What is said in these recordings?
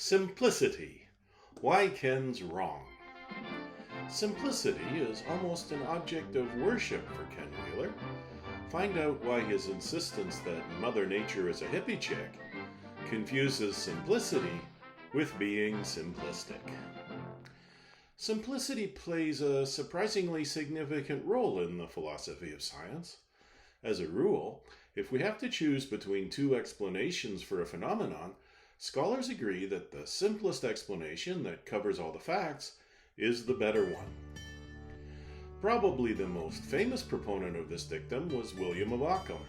Simplicity. Why Ken's wrong. Simplicity is almost an object of worship for Ken Wheeler. Find out why his insistence that Mother Nature is a hippie chick confuses simplicity with being simplistic. Simplicity plays a surprisingly significant role in the philosophy of science. As a rule, if we have to choose between two explanations for a phenomenon, scholars agree that the simplest explanation that covers all the facts is the better one. Probably the most famous proponent of this dictum was William of Ockham.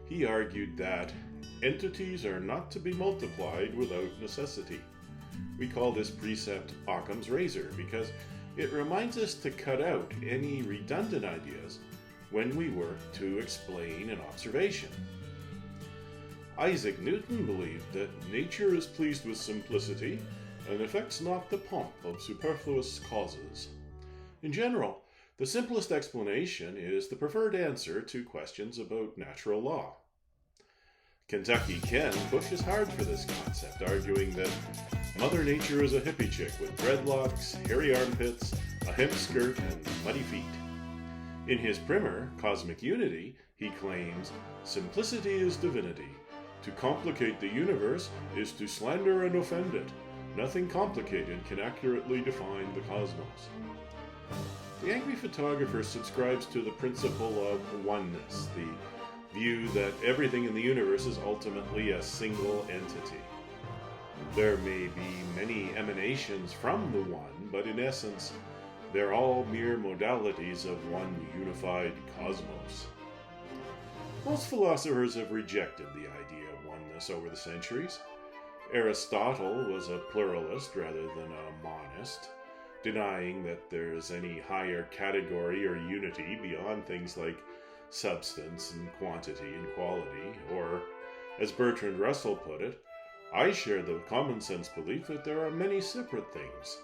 He argued that entities are not to be multiplied without necessity. We call this precept Occam's razor because it reminds us to cut out any redundant ideas when we work to explain an observation. Isaac Newton believed that nature is pleased with simplicity and affects not the pomp of superfluous causes. In general, the simplest explanation is the preferred answer to questions about natural law. Kentucky Ken pushes hard for this concept, arguing that Mother Nature is a hippie chick with dreadlocks, hairy armpits, a hemp skirt, and muddy feet. In his primer, Cosmic Unity, he claims, simplicity is divinity. To complicate the universe is to slander and offend it. Nothing complicated can accurately define the cosmos. The Angry Photographer subscribes to the principle of oneness, the view that everything in the universe is ultimately a single entity. There may be many emanations from the one, but in essence, they're all mere modalities of one unified cosmos. Most philosophers have rejected the idea of oneness over the centuries. Aristotle was a pluralist rather than a monist, denying that there's any higher category or unity beyond things like substance and quantity and quality, or, as Bertrand Russell put it, I share the common sense belief that there are many separate things.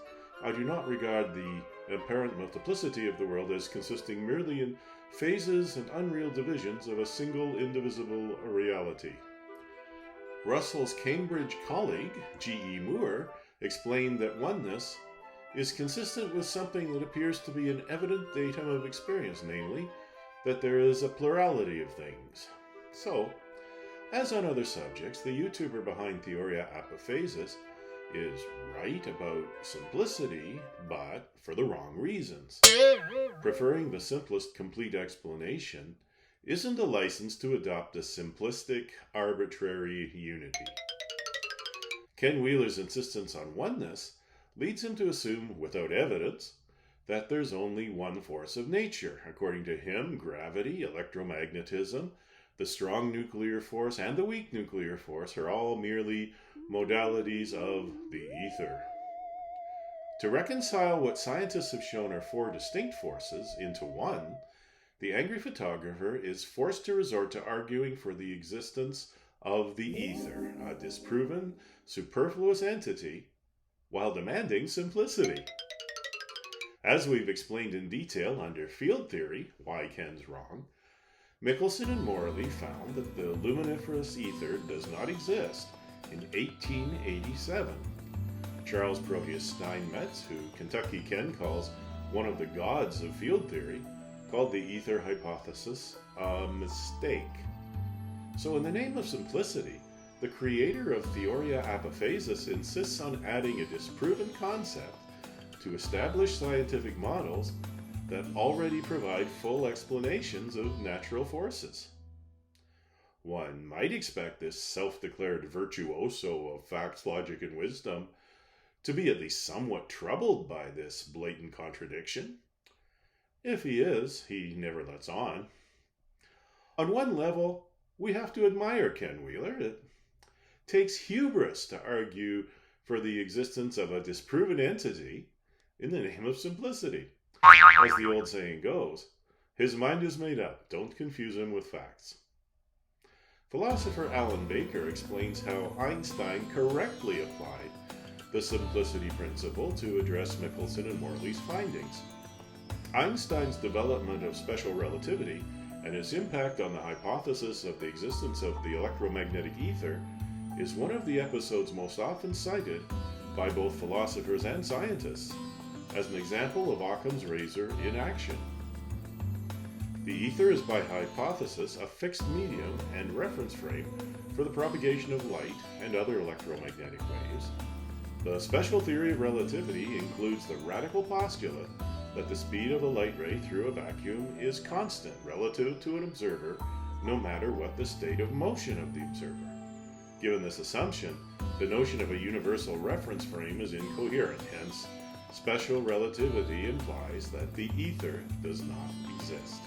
I do not regard the apparent multiplicity of the world as consisting merely in phases and unreal divisions of a single indivisible reality. Russell's Cambridge colleague, G.E. Moore, explained that oneness is consistent with something that appears to be an evident datum of experience, namely, that there is a plurality of things. So, as on other subjects, the YouTuber behind Theoria Apophasis is right about simplicity, but for the wrong reasons. Preferring the simplest complete explanation isn't a license to adopt a simplistic, arbitrary unity. Ken Wheeler's insistence on oneness leads him to assume, without evidence, that there's only one force of nature. According to him, gravity, electromagnetism, the strong nuclear force, and the weak nuclear force are all merely modalities of the ether. To reconcile what scientists have shown are four distinct forces into one, the Angry Photographer is forced to resort to arguing for the existence of the ether, a disproven, superfluous entity, while demanding simplicity. As we've explained in detail under field theory, Why Ken's Wrong, Michelson and Morley found that the luminiferous ether does not exist in 1887. Charles Proteus Steinmetz, who Kentucky Ken calls one of the gods of field theory, called the ether hypothesis a mistake. So in the name of simplicity, the creator of Theoria Apophasis insists on adding a disproven concept to establish scientific models that already provide full explanations of natural forces. One might expect this self-declared virtuoso of facts, logic, and wisdom to be at least somewhat troubled by this blatant contradiction. If he is, he never lets on. On one level, we have to admire Ken Wheeler. It takes hubris to argue for the existence of a disproven entity in the name of simplicity. As the old saying goes, his mind is made up, don't confuse him with facts. Philosopher Alan Baker explains how Einstein correctly applied the simplicity principle to address Michelson and Morley's findings. Einstein's development of special relativity and its impact on the hypothesis of the existence of the electromagnetic ether is one of the episodes most often cited by both philosophers and scientists as an example of Occam's razor in action. The ether is by hypothesis a fixed medium and reference frame for the propagation of light and other electromagnetic waves. The special theory of relativity includes the radical postulate that the speed of a light ray through a vacuum is constant relative to an observer, no matter what the state of motion of the observer. Given this assumption, the notion of a universal reference frame is incoherent, hence, special relativity implies that the ether does not exist.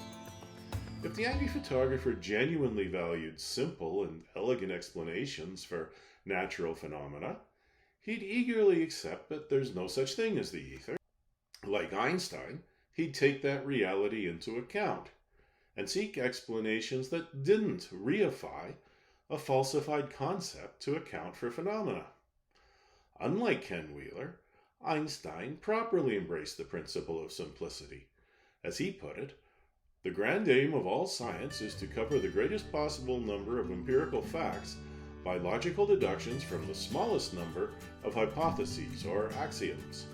If the angry photographer genuinely valued simple and elegant explanations for natural phenomena, he'd eagerly accept that there's no such thing as the ether. Like Einstein, he'd take that reality into account and seek explanations that didn't reify a falsified concept to account for phenomena. Unlike Ken Wheeler, Einstein properly embraced the principle of simplicity. As he put it, the grand aim of all science is to cover the greatest possible number of empirical facts by logical deductions from the smallest number of hypotheses or axioms.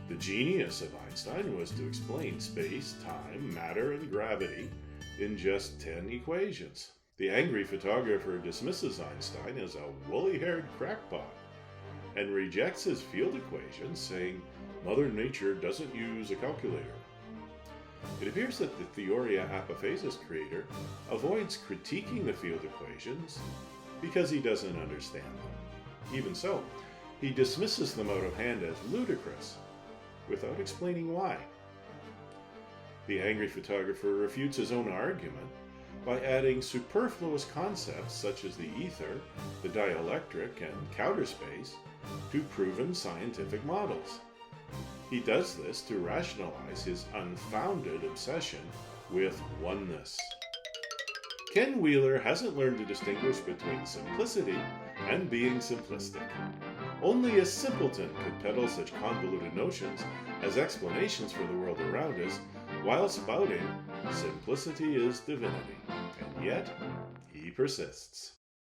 The genius of Einstein was to explain space, time, matter, and gravity in just 10 equations. The angry photographer dismisses Einstein as a woolly-haired crackpot and rejects his field equations, saying Mother Nature doesn't use a calculator. It appears that the Theoria Apophasis creator avoids critiquing the field equations because he doesn't understand them. Even so, he dismisses them out of hand as ludicrous, without explaining why. The angry photographer refutes his own argument by adding superfluous concepts such as the ether, the dielectric, and counter space to proven scientific models. He does this to rationalize his unfounded obsession with oneness. Ken Wheeler hasn't learned to distinguish between simplicity and being simplistic. Only a simpleton could peddle such convoluted notions as explanations for the world around us while spouting simplicity is divinity, and yet he persists.